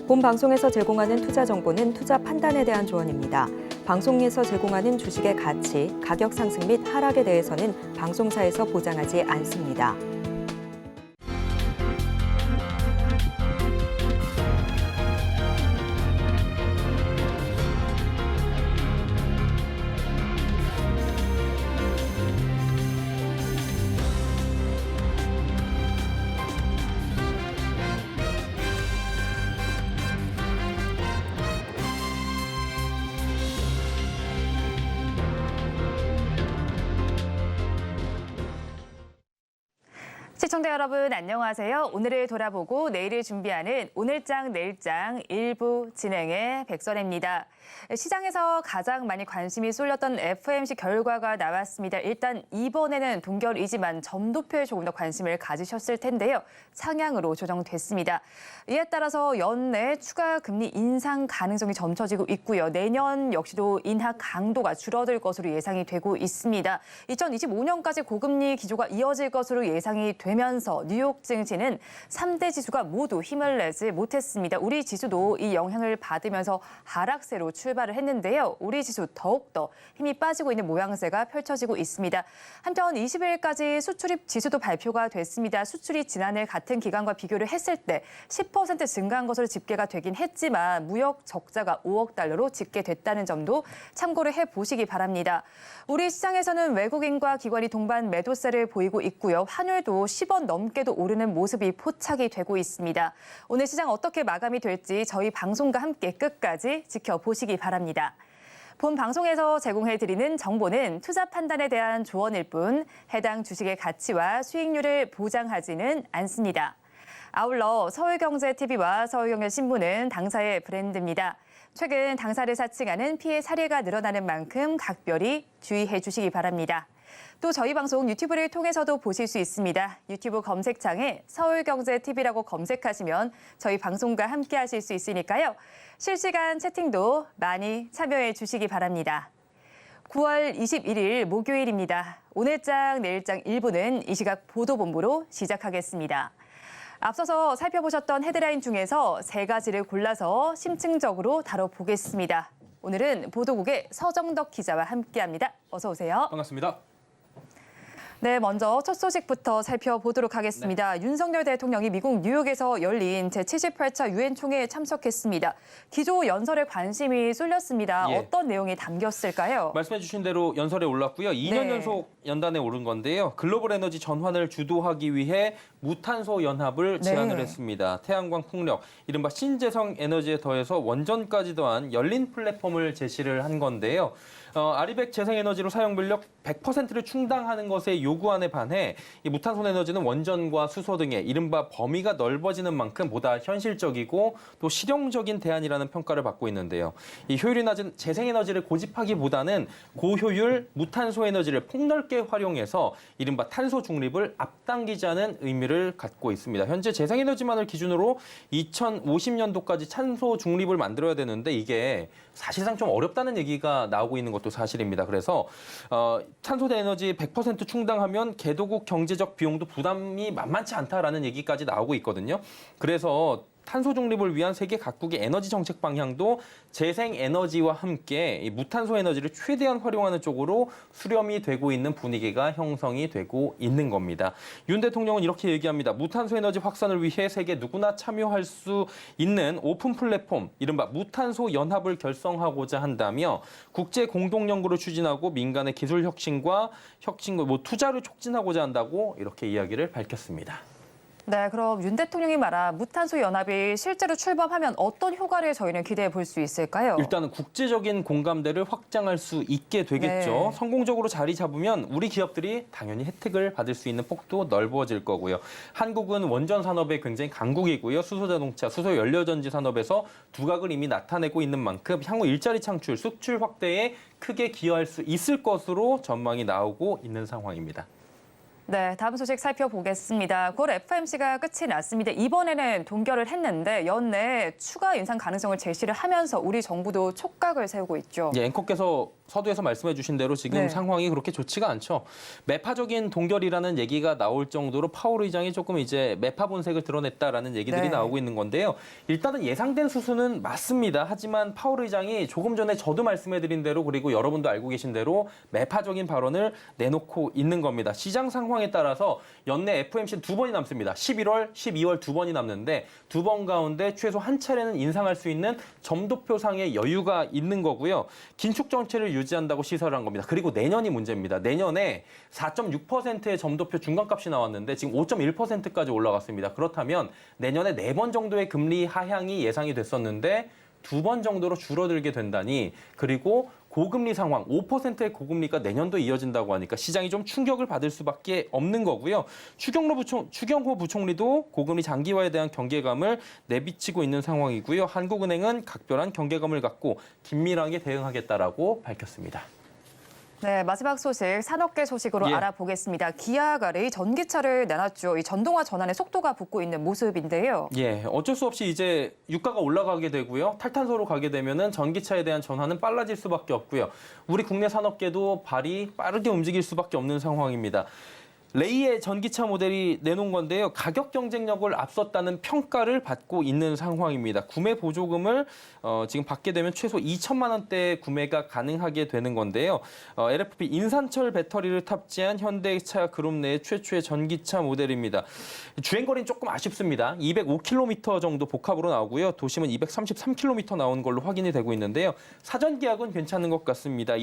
본 방송에서 제공하는 투자 정보는 투자 판단에 대한 조언입니다. 방송에서 제공하는 주식의 가치, 가격 상승 및 하락에 대해서는 방송사에서 보장하지 않습니다. 시청자 여러분 안녕하세요. 오늘을 돌아보고 내일을 준비하는 오늘장 내일장 일부 진행의 백선혜입니다. 시장에서 가장 많이 관심이 쏠렸던 FOMC 결과가 나왔습니다. 일단 이번에는 동결이지만 점도표에 조금 더 관심을 가지셨을 텐데요. 상향으로 조정됐습니다. 이에 따라서 연내 추가 금리 인상 가능성이 점쳐지고 있고요. 내년 역시도 인하 강도가 줄어들 것으로 예상이 되고 있습니다. 2025년까지 고금리 기조가 이어질 것으로 예상이 되면서 뉴욕 증시는 3대 지수가 모두 힘을 내지 못했습니다. 우리 지수도 이 영향을 받으면서 하락세로 출발을 했는데요. 우리 지수 더욱더 힘이 빠지고 있는 모양새가 펼쳐지고 있습니다. 한편 20일까지 수출입 지수도 발표가 됐습니다. 수출이 지난해 같은 기간과 비교를 했을 때 10% 증가한 것으로 집계가 되긴 했지만 무역 적자가 5억 달러로 집계됐다는 점도 참고를 해보시기 바랍니다. 우리 시장에서는 외국인과 기관이 동반 매도세를 보이고 있고요. 환율도 10원 넘게도 오르는 모습이 포착이 되고 있습니다. 오늘 시장 어떻게 마감이 될지 저희 방송과 함께 끝까지 지켜보시기 바랍니다. 본 방송에서 제공해드리는 정보는 투자 판단에 대한 조언일 뿐 해당 주식의 가치와 수익률을 보장하지는 않습니다. 아울러 서울경제TV와 서울경제신문은 당사의 브랜드입니다. 최근 당사를 사칭하는 피해 사례가 늘어나는 만큼 각별히 주의해 주시기 바랍니다. 또 저희 방송 유튜브를 통해서도 보실 수 있습니다. 유튜브 검색창에 서울경제TV라고 검색하시면 저희 방송과 함께 하실 수 있으니까요. 실시간 채팅도 많이 참여해 주시기 바랍니다. 9월 21일 목요일입니다. 오늘장 내일장 1부는 이 시각 보도본부로 시작하겠습니다. 앞서서 살펴보셨던 헤드라인 중에서 세 가지를 골라서 심층적으로 다뤄보겠습니다. 오늘은 보도국의 서정덕 기자와 함께합니다. 어서 오세요. 반갑습니다. 네, 먼저 첫 소식부터 살펴보도록 하겠습니다. 네. 윤석열 대통령이 미국 뉴욕에서 열린 제78차 유엔 총회에 참석했습니다. 기조 연설에 관심이 쏠렸습니다. 예. 어떤 내용이 담겼을까요? 말씀해 주신 대로 연설에 올랐고요. 2년 연속 연단에 오른 건데요. 글로벌 에너지 전환을 주도하기 위해 무탄소 연합을 제안을 했습니다. 태양광 풍력, 이른바 신재생 에너지에 더해서 원전까지 더한 열린 플랫폼을 제시를 한 건데요. 아리백 재생에너지로 사용변력 100%를 충당하는 것에 요구안에 반해 이 무탄소 에너지는 원전과 수소 등의 이른바 범위가 넓어지는 만큼 보다 현실적이고 또 실용적인 대안이라는 평가를 받고 있는데요. 이 효율이 낮은 재생에너지를 고집하기보다는 고효율 무탄소 에너지를 폭넓게 활용해서 이른바 탄소 중립을 앞당기자는 의미를 갖고 있습니다. 현재 재생에너지만을 기준으로 2050년도까지 탄소 중립을 만들어야 되는데 이게 사실상 좀 어렵다는 얘기가 나오고 있는 것도 사실입니다. 그래서 탄소 에너지 100% 충당하면 개도국 경제적 비용도 부담이 만만치 않다라는 얘기까지 나오고 있거든요. 그래서 탄소 중립을 위한 세계 각국의 에너지 정책 방향도 재생 에너지와 함께 이 무탄소 에너지를 최대한 활용하는 쪽으로 수렴이 되고 있는 분위기가 형성이 되고 있는 겁니다. 윤 대통령은 이렇게 얘기합니다. 무탄소 에너지 확산을 위해 세계 누구나 참여할 수 있는 오픈 플랫폼, 이른바 무탄소 연합을 결성하고자 한다며 국제 공동 연구를 추진하고 민간의 기술 혁신과 투자를 촉진하고자 한다고 이렇게 이야기를 밝혔습니다. 네, 그럼 윤 대통령이 말한 무탄소 연합이 실제로 출범하면 어떤 효과를 저희는 기대해 볼 수 있을까요? 일단은 국제적인 공감대를 확장할 수 있게 되겠죠. 네. 성공적으로 자리 잡으면 우리 기업들이 당연히 혜택을 받을 수 있는 폭도 넓어질 거고요. 한국은 원전 산업에 굉장히 강국이고요. 수소자동차, 수소연료전지 산업에서 두각을 이미 나타내고 있는 만큼 향후 일자리 창출, 수출 확대에 크게 기여할 수 있을 것으로 전망이 나오고 있는 상황입니다. 네, 다음 소식 살펴보겠습니다. 9월 FOMC가 끝이 났습니다. 이번에는 동결을 했는데 연내 추가 인상 가능성을 제시를 하면서 우리 정부도 촉각을 세우고 있죠. 예, 앵커께서 서두에서 말씀해 주신 대로 지금 네. 상황이 그렇게 좋지가 않죠. 매파적인 동결이라는 얘기가 나올 정도로 파월 의장이 조금 이제 매파 본색을 드러냈다라는 얘기들이 네. 나오고 있는 건데요. 일단은 예상된 수순은 맞습니다. 하지만 파월 의장이 조금 전에 저도 말씀해 드린 대로 그리고 여러분도 알고 계신 대로 매파적인 발언을 내놓고 있는 겁니다. 시장 상황에 따라서 연내 FOMC 두 번이 남습니다. 11월, 12월 두 번이 남는데 두 번 가운데 최소 한 차례는 인상할 수 있는 점도표상의 여유가 있는 거고요. 긴축 정책을 유지한다고 시사를 한 겁니다. 그리고 내년이 문제입니다. 내년에 4.6%의 점도표 중간값이 나왔는데 지금 5.1%까지 올라갔습니다. 그렇다면 내년에 4번 정도의 금리 하향이 예상이 됐었는데 2번 정도로 줄어들게 된다니 그리고 고금리 상황, 5%의 고금리가 내년도 이어진다고 하니까 시장이 좀 충격을 받을 수밖에 없는 거고요. 추경호 부총리도 고금리 장기화에 대한 경계감을 내비치고 있는 상황이고요. 한국은행은 각별한 경계감을 갖고 긴밀하게 대응하겠다라고 밝혔습니다. 네, 마지막 소식 산업계 소식으로 예. 알아보겠습니다. 기아가 레이 전기차를 내놨죠. 이 전동화 전환에 속도가 붙고 있는 모습인데요. 예, 어쩔 수 없이 이제 유가가 올라가게 되고요. 탈탄소로 가게 되면은 전기차에 대한 전환은 빨라질 수밖에 없고요. 우리 국내 산업계도 발이 빠르게 움직일 수밖에 없는 상황입니다. 레이의 전기차 모델이 내놓은 건데요. 가격 경쟁력을 앞섰다는 평가를 받고 있는 상황입니다. 구매 보조금을 지금 받게 되면 최소 2천만 원대 구매가 가능하게 되는 건데요. LFP 인산철 배터리를 탑재한 현대차 그룹 내 최초의 전기차 모델입니다. 주행거리는 조금 아쉽습니다. 205km 정도 복합으로 나오고요. 도심은 233km 나온 걸로 확인이 되고 있는데요. 사전 계약은 괜찮은 것 같습니다.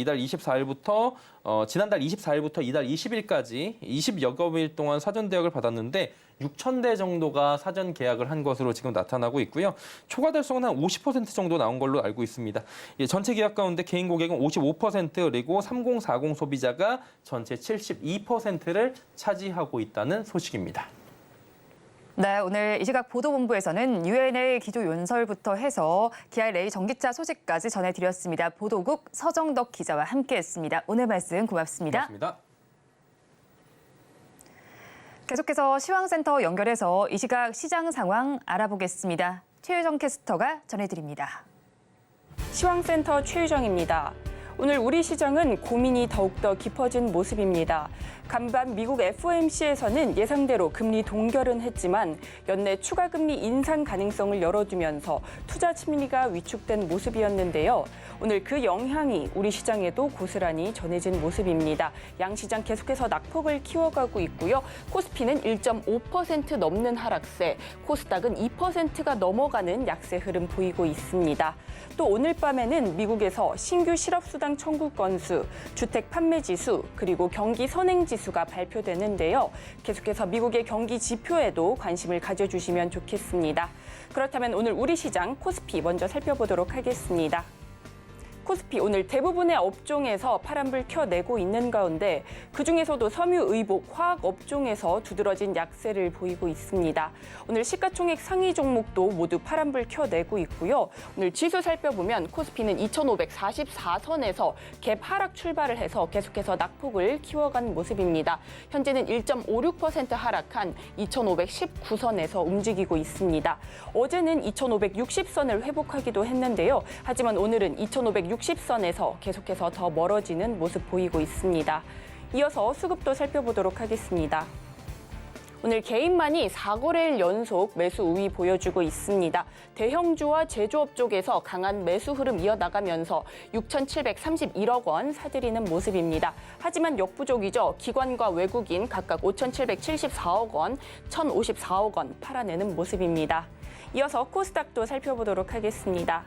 지난달 24일부터 이달 20일까지 20여 거일 동안 사전 계약을 받았는데 6,000대 정도가 사전 계약을 한 것으로 지금 나타나고 있고요. 초과 달성은 한 50% 정도 나온 걸로 알고 있습니다. 전체 계약 가운데 개인 고객은 55% 그리고 3040 소비자가 전체 72%를 차지하고 있다는 소식입니다. 네, 오늘 이 시각 보도본부에서는 UNA 기조 연설부터 해서 기아 레이 전기차 소식까지 전해드렸습니다. 보도국 서정덕 기자와 함께했습니다. 오늘 말씀 고맙습니다. 고맙습니다. 계속해서 시황센터 연결해서 이 시각 시장 상황 알아보겠습니다. 최유정 캐스터가 전해드립니다. 시황센터 최유정입니다. 오늘 우리 시장은 고민이 더욱더 깊어진 모습입니다. 간밤 미국 FOMC에서는 예상대로 금리 동결은 했지만 연내 추가 금리 인상 가능성을 열어두면서 투자 심리가 위축된 모습이었는데요. 오늘 그 영향이 우리 시장에도 고스란히 전해진 모습입니다. 양시장 계속해서 낙폭을 키워가고 있고요. 코스피는 1.5% 넘는 하락세, 코스닥은 2%가 넘어가는 약세 흐름 보이고 있습니다. 또 오늘 밤에는 미국에서 신규 실업수당 청구 건수, 주택 판매 지수, 그리고 경기 선행 지수가 발표되는데요. 계속해서 미국의 경기 지표에도 관심을 가져주시면 좋겠습니다. 그렇다면 오늘 우리 시장 코스피 먼저 살펴보도록 하겠습니다. 코스피 오늘 대부분의 업종에서 파란불 켜내고 있는 가운데 그중에서도 섬유의복, 화학 업종에서 두드러진 약세를 보이고 있습니다. 오늘 시가총액 상위 종목도 모두 파란불 켜내고 있고요. 오늘 지수 살펴보면 코스피는 2,544선에서 갭 하락 출발을 해서 계속해서 낙폭을 키워간 모습입니다. 현재는 1.56% 하락한 2,519선에서 움직이고 있습니다. 어제는 2,560선을 회복하기도 했는데요. 하지만 오늘은 2,560선에서 계속해서 더 멀어지는 모습 보이고 있습니다. 이어서 수급도 살펴보도록 하겠습니다. 오늘 개인만이 4거래일 연속 매수 우위 보여주고 있습니다. 대형주와 제조업 쪽에서 강한 매수 흐름 이어나가면서 6,731억 원 사들이는 모습입니다. 하지만 역부족이죠. 기관과 외국인 각각 5,774억 원, 1,054억 원 팔아내는 모습입니다. 이어서 코스닥도 살펴보도록 하겠습니다.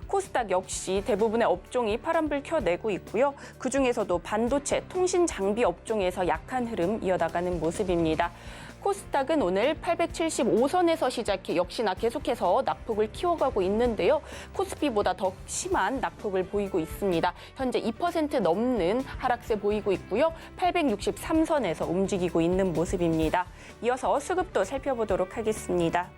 코스닥 역시 대부분의 업종이 파란불 켜내고 있고요. 그중에서도 반도체, 통신 장비 업종에서 약한 흐름 이어나가는 모습입니다. 코스닥은 오늘 875선에서 시작해 역시나 계속해서 낙폭을 키워가고 있는데요. 코스피보다 더 심한 낙폭을 보이고 있습니다. 현재 2% 넘는 하락세 보이고 있고요. 863선에서 움직이고 있는 모습입니다. 이어서 수급도 살펴보도록 하겠습니다.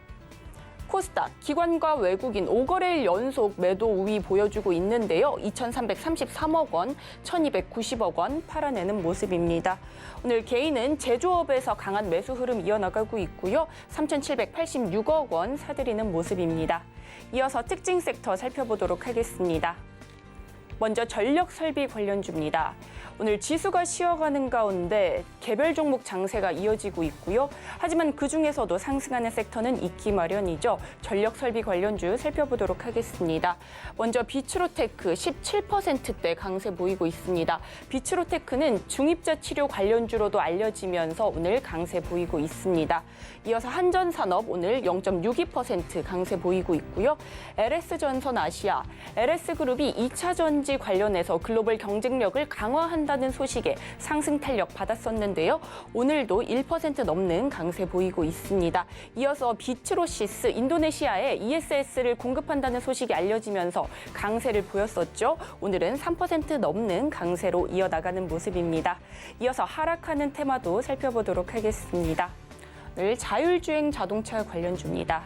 코스닥, 기관과 외국인 5거래일 연속 매도 우위 보여주고 있는데요. 2,333억 원, 1,290억 원 팔아내는 모습입니다. 오늘 개인은 제조업에서 강한 매수 흐름 이어나가고 있고요. 3,786억 원 사들이는 모습입니다. 이어서 특징 섹터 살펴보도록 하겠습니다. 먼저 전력 설비 관련주입니다. 오늘 지수가 쉬어가는 가운데 개별 종목 장세가 이어지고 있고요. 하지만 그중에서도 상승하는 섹터는 있기 마련이죠. 전력 설비 관련주 살펴보도록 하겠습니다. 먼저 비츠로테크 17%대 강세 보이고 있습니다. 비츠로테크는 중입자 치료 관련주로도 알려지면서 오늘 강세 보이고 있습니다. 이어서 한전산업 오늘 0.62% 강세 보이고 있고요. LS전선 아시아, LS그룹이 2차 전지 관련해서 글로벌 경쟁력을 강화한다는 소식에 상승 탄력 받았었는데요. 오늘도 1% 넘는 강세 보이고 있습니다. 이어서 비츠로시스 인도네시아에 ESS를 공급한다는 소식이 알려지면서 강세를 보였었죠. 오늘은 3% 넘는 강세로 이어나가는 모습입니다. 이어서 하락하는 테마도 살펴보도록 하겠습니다. 오늘 자율주행 자동차 관련주입니다.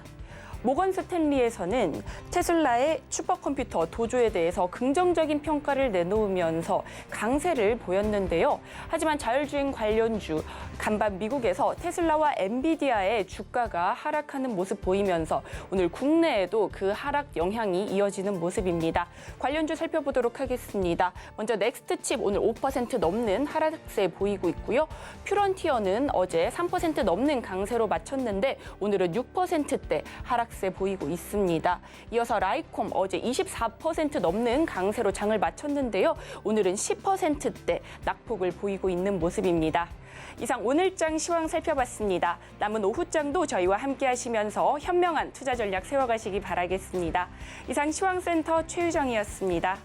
모건 스탠리에서는 테슬라의 슈퍼컴퓨터 도조에 대해서 긍정적인 평가를 내놓으면서 강세를 보였는데요. 하지만 자율주행 관련주, 간밤 미국에서 테슬라와 엔비디아의 주가가 하락하는 모습 보이면서 오늘 국내에도 그 하락 영향이 이어지는 모습입니다. 관련주 살펴보도록 하겠습니다. 먼저 넥스트칩 오늘 5% 넘는 하락세 보이고 있고요. 퓨런티어는 어제 3% 넘는 강세로 마쳤는데 오늘은 6%대 하락세 보이고 있습니다. 이어서 라이콤 어제 24% 넘는 강세로 장을 마쳤는데요. 오늘은 10%대 낙폭을 보이고 있는 모습입니다. 이상 오늘장 시황 살펴봤습니다. 남은 오후장도 저희와 함께 하시면서 현명한 투자 전략 세워가시기 바라겠습니다. 이상 시황센터 최유정이었습니다.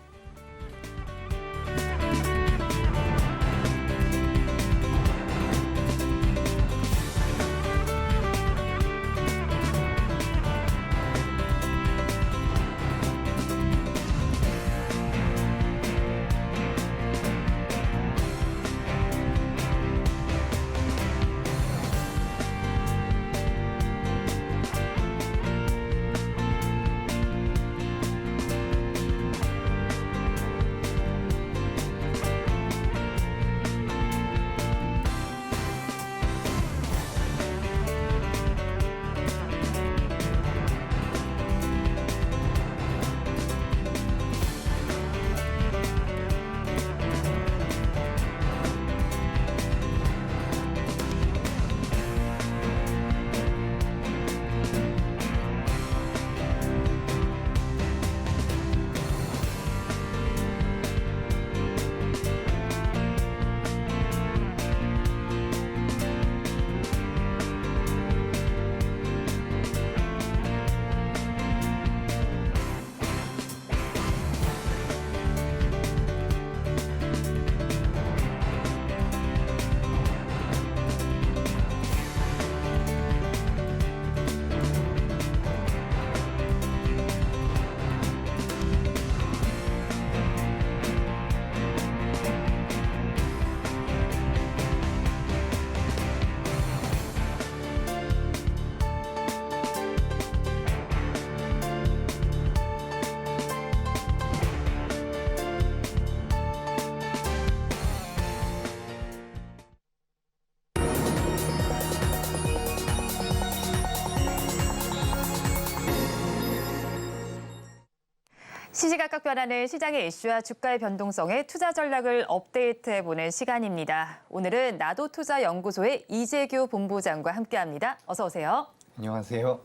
시시각각 변하는 시장의 이슈와 주가의 변동성에 투자 전략을 업데이트해보는 시간입니다. 오늘은 나도투자연구소의 이재규 본부장과 함께합니다. 어서 오세요. 안녕하세요.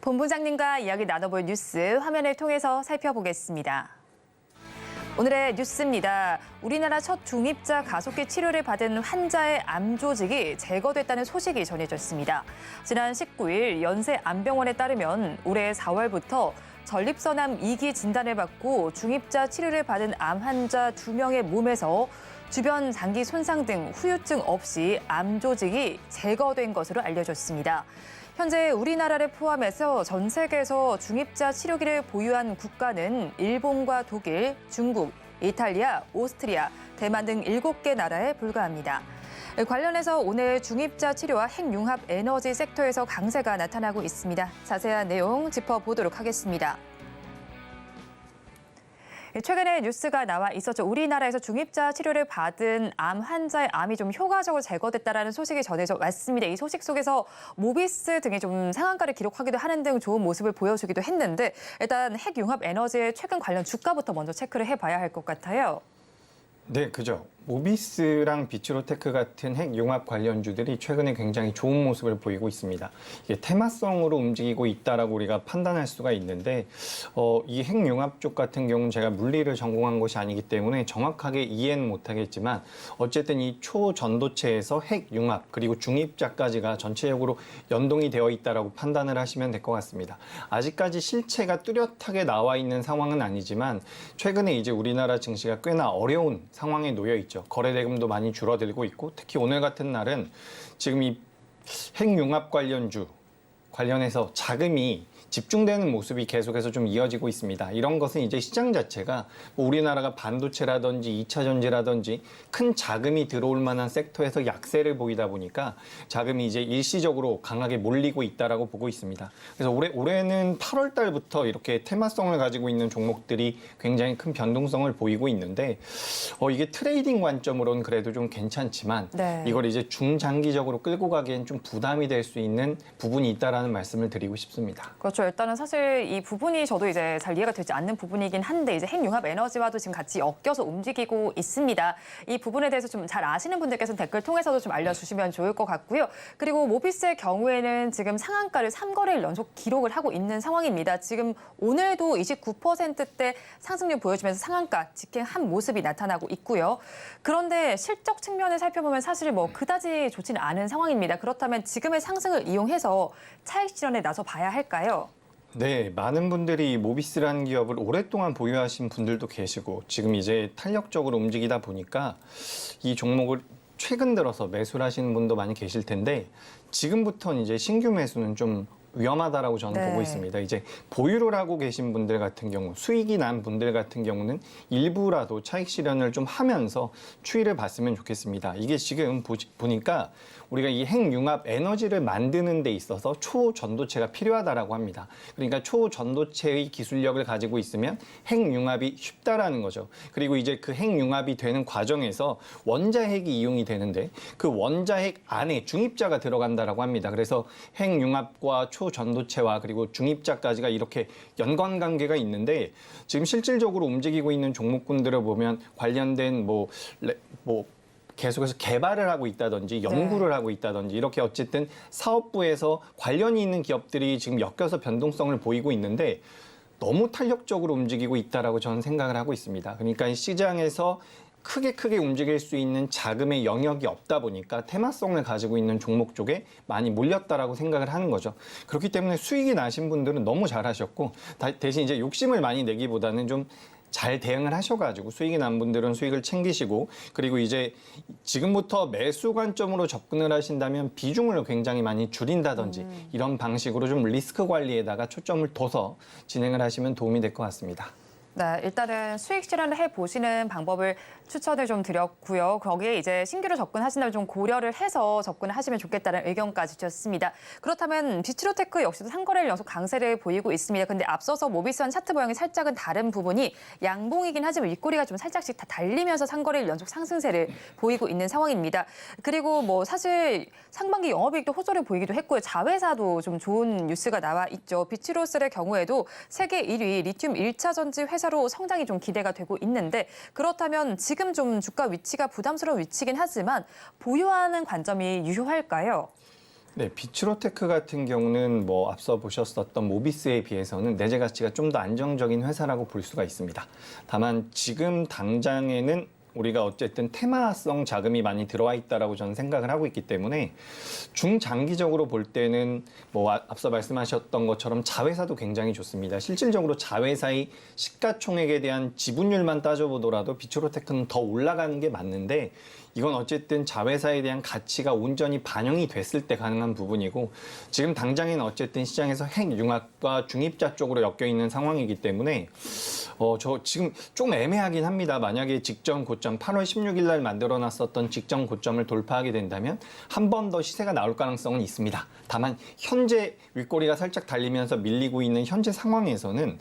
본부장님과 이야기 나눠볼 뉴스 화면을 통해서 살펴보겠습니다. 오늘의 뉴스입니다. 우리나라 첫 중입자 가속기 치료를 받은 환자의 암 조직이 제거됐다는 소식이 전해졌습니다. 지난 19일 연세암병원에 따르면 올해 4월부터 전립선암 2기 진단을 받고 중입자 치료를 받은 암 환자 2명의 몸에서 주변 장기 손상 등 후유증 없이 암 조직이 제거된 것으로 알려졌습니다. 현재 우리나라를 포함해서 전 세계에서 중입자 치료기를 보유한 국가는 일본과 독일, 중국, 이탈리아, 오스트리아, 대만 등 7개 나라에 불과합니다. 관련해서 오늘 중입자 치료와 핵융합 에너지 섹터에서 강세가 나타나고 있습니다. 자세한 내용 짚어보도록 하겠습니다. 최근에 뉴스가 나와 있었죠. 우리나라에서 중입자 치료를 받은 암 환자의 암이 좀 효과적으로 제거됐다라는 소식이 전해져 왔습니다. 이 소식 속에서 모비스 등이 좀 상한가를 기록하기도 하는 등 좋은 모습을 보여주기도 했는데 일단 핵융합 에너지의 최근 관련 주가부터 먼저 체크를 해봐야 할 것 같아요. 네, 그죠. 모비스랑 비츠로테크 같은 핵융합 관련주들이 최근에 굉장히 좋은 모습을 보이고 있습니다. 이게 테마성으로 움직이고 있다라고 우리가 판단할 수가 있는데 이 핵융합 쪽 같은 경우는 제가 물리를 전공한 것이 아니기 때문에 정확하게 이해는 못하겠지만 어쨌든 이 초전도체에서 핵융합 그리고 중입자까지가 전체적으로 연동이 되어 있다라고 판단을 하시면 될 것 같습니다. 아직까지 실체가 뚜렷하게 나와 있는 상황은 아니지만 최근에 이제 우리나라 증시가 꽤나 어려운 상황에 놓여 있죠. 거래대금도 많이 줄어들고 있고 특히 오늘 같은 날은 지금 이 핵융합 관련해서 자금이 집중되는 모습이 계속해서 좀 이어지고 있습니다. 이런 것은 이제 시장 자체가 뭐 우리나라가 반도체라든지 2차 전지라든지 큰 자금이 들어올 만한 섹터에서 약세를 보이다 보니까 자금이 이제 일시적으로 강하게 몰리고 있다라고 보고 있습니다. 그래서 올해는 8월 달부터 이렇게 테마성을 가지고 있는 종목들이 굉장히 큰 변동성을 보이고 있는데 이게 트레이딩 관점으로는 그래도 좀 괜찮지만 네. 이걸 이제 중장기적으로 끌고 가기엔 좀 부담이 될 수 있는 부분이 있다라는 말씀을 드리고 싶습니다. 그렇죠. 일단은 사실 이 부분이 저도 이제 잘 이해가 되지 않는 부분이긴 한데 이제 핵융합 에너지와도 지금 같이 엮여서 움직이고 있습니다. 이 부분에 대해서 좀 잘 아시는 분들께서는 댓글 통해서도 좀 알려주시면 좋을 것 같고요. 그리고 모비스의 경우에는 지금 상한가를 3거래일 연속 기록을 하고 있는 상황입니다. 지금 오늘도 29%대 상승률 보여주면서 상한가 직행한 모습이 나타나고 있고요. 그런데 실적 측면을 살펴보면 사실 뭐 그다지 좋지는 않은 상황입니다. 그렇다면 지금의 상승을 이용해서 차익 실현에 나서 봐야 할까요? 네, 많은 분들이 모비스라는 기업을 오랫동안 보유하신 분들도 계시고 지금 이제 탄력적으로 움직이다 보니까 이 종목을 최근 들어서 매수를 하시는 분도 많이 계실 텐데 지금부터는 이제 신규 매수는 좀 위험하다라고 저는 네. 보고 있습니다. 이제 보유를 하고 계신 분들 같은 경우, 수익이 난 분들 같은 경우는 일부라도 차익 실현을 좀 하면서 추이를 봤으면 좋겠습니다. 이게 지금 보니까 우리가 이 핵융합 에너지를 만드는 데 있어서 초전도체가 필요하다라고 합니다. 그러니까 초전도체의 기술력을 가지고 있으면 핵융합이 쉽다라는 거죠. 그리고 이제 그 핵융합이 되는 과정에서 원자핵이 이용이 되는데 그 원자핵 안에 중입자가 들어간다라고 합니다. 그래서 핵융합과 초전도체와 그리고 중입자까지가 이렇게 연관관계가 있는데 지금 실질적으로 움직이고 있는 종목군들을 보면 관련된 계속해서 개발을 하고 있다든지 연구를 하고 있다든지 이렇게 어쨌든 사업부에서 관련이 있는 기업들이 지금 엮여서 변동성을 보이고 있는데 너무 탄력적으로 움직이고 있다라고 저는 생각을 하고 있습니다. 그러니까 이 시장에서 크게 움직일 수 있는 자금의 영역이 없다 보니까 테마성을 가지고 있는 종목 쪽에 많이 몰렸다라고 생각을 하는 거죠. 그렇기 때문에 수익이 나신 분들은 너무 잘하셨고 대신 이제 욕심을 많이 내기보다는 좀 잘 대응을 하셔가지고 수익이 난 분들은 수익을 챙기시고 그리고 이제 지금부터 매수 관점으로 접근을 하신다면 비중을 굉장히 많이 줄인다든지 이런 방식으로 좀 리스크 관리에다가 초점을 둬서 진행을 하시면 도움이 될 것 같습니다. 네, 일단은 수익 실현을 해보시는 방법을 추천을 좀 드렸고요. 거기에 이제 신규로 접근하신다면 좀 고려를 해서 접근을 하시면 좋겠다는 의견까지 주셨습니다. 그렇다면 비츠로테크 역시도 3거래일 연속 강세를 보이고 있습니다. 근데 앞서서 모비스한 차트 모양이 살짝은 다른 부분이 양봉이긴 하지만 윗꼬리가 좀 살짝씩 다 달리면서 3거래일 연속 상승세를 보이고 있는 상황입니다. 그리고 뭐 사실 상반기 영업이익도 호조를 보이기도 했고요. 자회사도 좀 좋은 뉴스가 나와 있죠. 비츠로셀의 경우에도 세계 1위 리튬 1차 전지 회사로 성장이 좀 기대가 되고 있는데 그렇다면 지금 좀 주가 위치가 부담스러운 위치긴 하지만 보유하는 관점이 유효할까요? 네, 비츠로테크 같은 경우는 뭐 앞서 보셨었던 모비스에 비해서는 내재 가치가 좀 더 안정적인 회사라고 볼 수가 있습니다. 다만 지금 당장에는 우리가 어쨌든 테마성 자금이 많이 들어와 있다라고 저는 생각을 하고 있기 때문에 중장기적으로 볼 때는 뭐 앞서 말씀하셨던 것처럼 자회사도 굉장히 좋습니다. 실질적으로 자회사의 시가총액에 대한 지분율만 따져보더라도 비츠로테크는 더 올라가는 게 맞는데 이건 어쨌든 자회사에 대한 가치가 온전히 반영이 됐을 때 가능한 부분이고 지금 당장에는 어쨌든 시장에서 핵융합과 중입자 쪽으로 엮여 있는 상황이기 때문에 저 지금 좀 애매하긴 합니다. 만약에 직전 고점 8월 16일 날 만들어놨었던 직전 고점을 돌파하게 된다면 한 번 더 시세가 나올 가능성은 있습니다. 다만 현재 윗꼬리가 살짝 달리면서 밀리고 있는 현재 상황에서는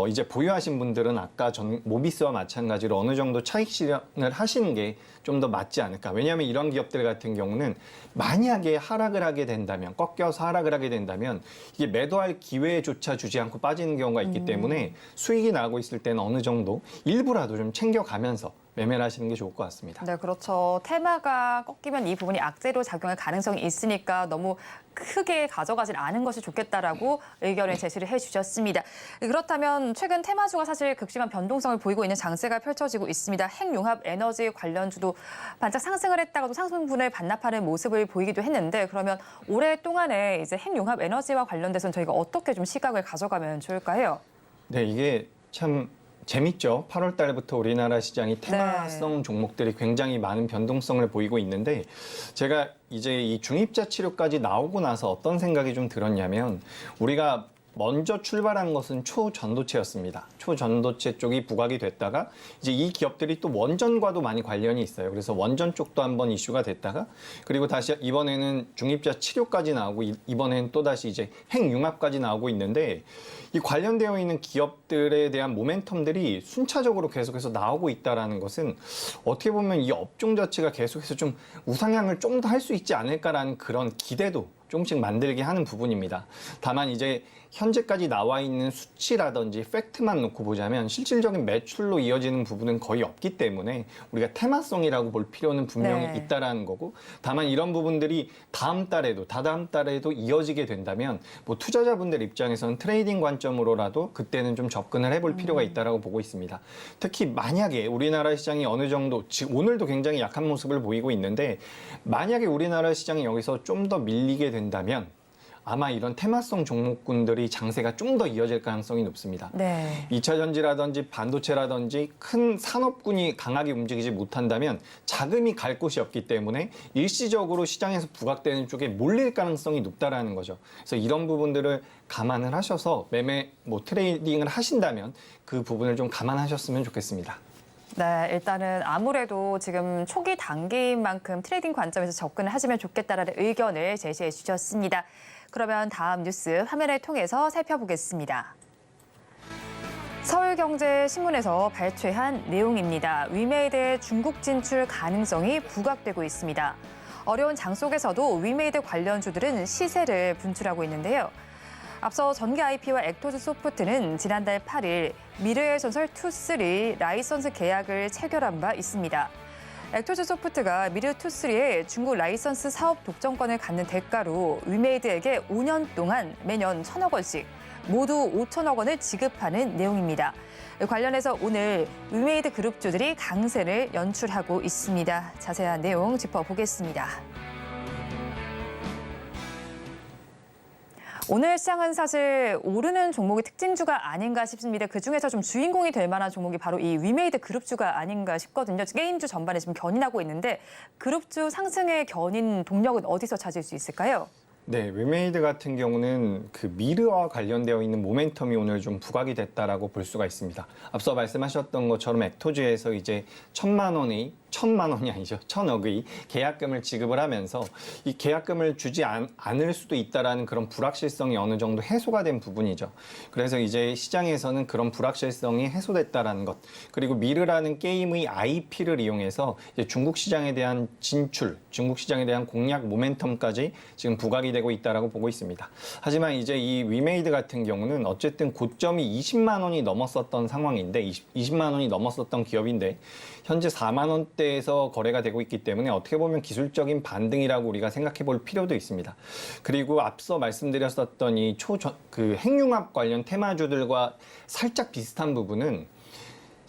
이제 보유하신 분들은 아까 모비스와 마찬가지로 어느 정도 차익 실현을 하시는 게 좀 더 맞지 않을까. 왜냐하면 이런 기업들 같은 경우는 만약에 하락을 하게 된다면, 꺾여서 하락을 하게 된다면 이게 매도할 기회조차 주지 않고 빠지는 경우가 있기 때문에 수익이 나고 있을 때는 어느 정도 일부라도 좀 챙겨가면서 매매를 하시는 게 좋을 것 같습니다. 네, 그렇죠. 테마가 꺾이면 이 부분이 악재로 작용할 가능성이 있으니까 너무 크게 가져가진 않은 것이 좋겠다라고 의견을 제시를 해주셨습니다. 그렇다면 최근 테마주가 사실 극심한 변동성을 보이고 있는 장세가 펼쳐지고 있습니다. 핵융합 에너지 관련주도 반짝 상승을 했다가도 상승분을 반납하는 모습을 보이기도 했는데 그러면 오랫동안에 이제 핵융합 에너지와 관련돼서는 저희가 어떻게 좀 시각을 가져가면 좋을까요? 네, 이게 참 재밌죠. 8월 달부터 우리나라 시장이 테마성 종목들이 굉장히 많은 변동성을 보이고 있는데 제가 이제 이 중입자 치료까지 나오고 나서 어떤 생각이 좀 들었냐면 우리가 먼저 출발한 것은 초전도체였습니다. 초전도체 쪽이 부각이 됐다가 이제 이 기업들이 또 원전과도 많이 관련이 있어요. 그래서 원전 쪽도 한번 이슈가 됐다가 그리고 다시 이번에는 중입자 치료까지 나오고 이번에는 또 다시 이제 핵융합까지 나오고 있는데 이 관련되어 있는 기업들에 대한 모멘텀들이 순차적으로 계속해서 나오고 있다라는 것은 어떻게 보면 이 업종 자체가 계속해서 좀 우상향을 좀 더 할 수 있지 않을까라는 그런 기대도 조금씩 만들게 하는 부분입니다. 다만 이제 현재까지 나와 있는 수치라든지 팩트만 놓고 보자면 실질적인 매출로 이어지는 부분은 거의 없기 때문에 우리가 테마성이라고 볼 필요는 분명히 있다라는 거고 다만 이런 부분들이 다음 달에도 다다음 달에도 이어지게 된다면 뭐 투자자분들 입장에서는 트레이딩 관점으로라도 그때는 좀 접근을 해볼 필요가 있다라고 보고 있습니다. 특히 만약에 우리나라 시장이 어느 정도 지금 오늘도 굉장히 약한 모습을 보이고 있는데 만약에 우리나라 시장이 여기서 좀 더 밀리게 된다면 아마 이런 테마성 종목군들이 장세가 좀 더 이어질 가능성이 높습니다. 네. 2차 전지라든지 반도체라든지 큰 산업군이 강하게 움직이지 못한다면 자금이 갈 곳이 없기 때문에 일시적으로 시장에서 부각되는 쪽에 몰릴 가능성이 높다라는 거죠. 그래서 이런 부분들을 감안을 하셔서 매매 트레이딩을 하신다면 그 부분을 좀 감안하셨으면 좋겠습니다. 네, 일단은 아무래도 지금 초기 단계인 만큼 트레이딩 관점에서 접근을 하시면 좋겠다라는 의견을 제시해 주셨습니다. 그러면 다음 뉴스 화면을 통해서 살펴보겠습니다. 서울경제신문에서 발췌한 내용입니다. 위메이드의 중국 진출 가능성이 부각되고 있습니다. 어려운 장 속에서도 위메이드 관련주들은 시세를 분출하고 있는데요. 앞서 전기 IP와 액토즈 소프트는 지난달 8일 미르의 전설 2-3 라이선스 계약을 체결한 바 있습니다. 액토즈 소프트가 미르 2-3의 중국 라이선스 사업 독점권을 갖는 대가로 위메이드에게 5년 동안 매년 1,000억 원씩 모두 5천억 원을 지급하는 내용입니다. 관련해서 오늘 위메이드 그룹주들이 강세를 연출하고 있습니다. 자세한 내용 짚어보겠습니다. 오늘 시장은 사실 오르는 종목이 특징주가 아닌가 싶습니다. 그중에서 좀 주인공이 될 만한 종목이 바로 이 위메이드 그룹주가 아닌가 싶거든요. 게임주 전반에 지금 견인하고 있는데 그룹주 상승의 견인 동력은 어디서 찾을 수 있을까요? 네, 위메이드 같은 경우는 그 미르와 관련되어 있는 모멘텀이 오늘 좀 부각이 됐다라고 볼 수가 있습니다. 앞서 말씀하셨던 것처럼 액토즈에서 이제 1,000만 원이 아니죠. 1,000억의 계약금을 지급을 하면서 이 계약금을 주지 않을 수도 있다라는 그런 불확실성이 어느 정도 해소가 된 부분이죠. 그래서 이제 시장에서는 그런 불확실성이 해소됐다라는 것. 그리고 미르라는 게임의 IP를 이용해서 이제 중국 시장에 대한 진출, 중국 시장에 대한 공략 모멘텀까지 지금 부각이 되고 있다라고 보고 있습니다. 하지만 이제 이 위메이드 같은 경우는 어쨌든 고점이 20만 원이 넘었었던 상황인데 20만 원이 넘었었던 기업인데 현재 4만 원대에서 거래가 되고 있기 때문에 어떻게 보면 기술적인 반등이라고 우리가 생각해 볼 필요도 있습니다. 그리고 앞서 말씀드렸었던 이 핵융합 관련 테마주들과 살짝 비슷한 부분은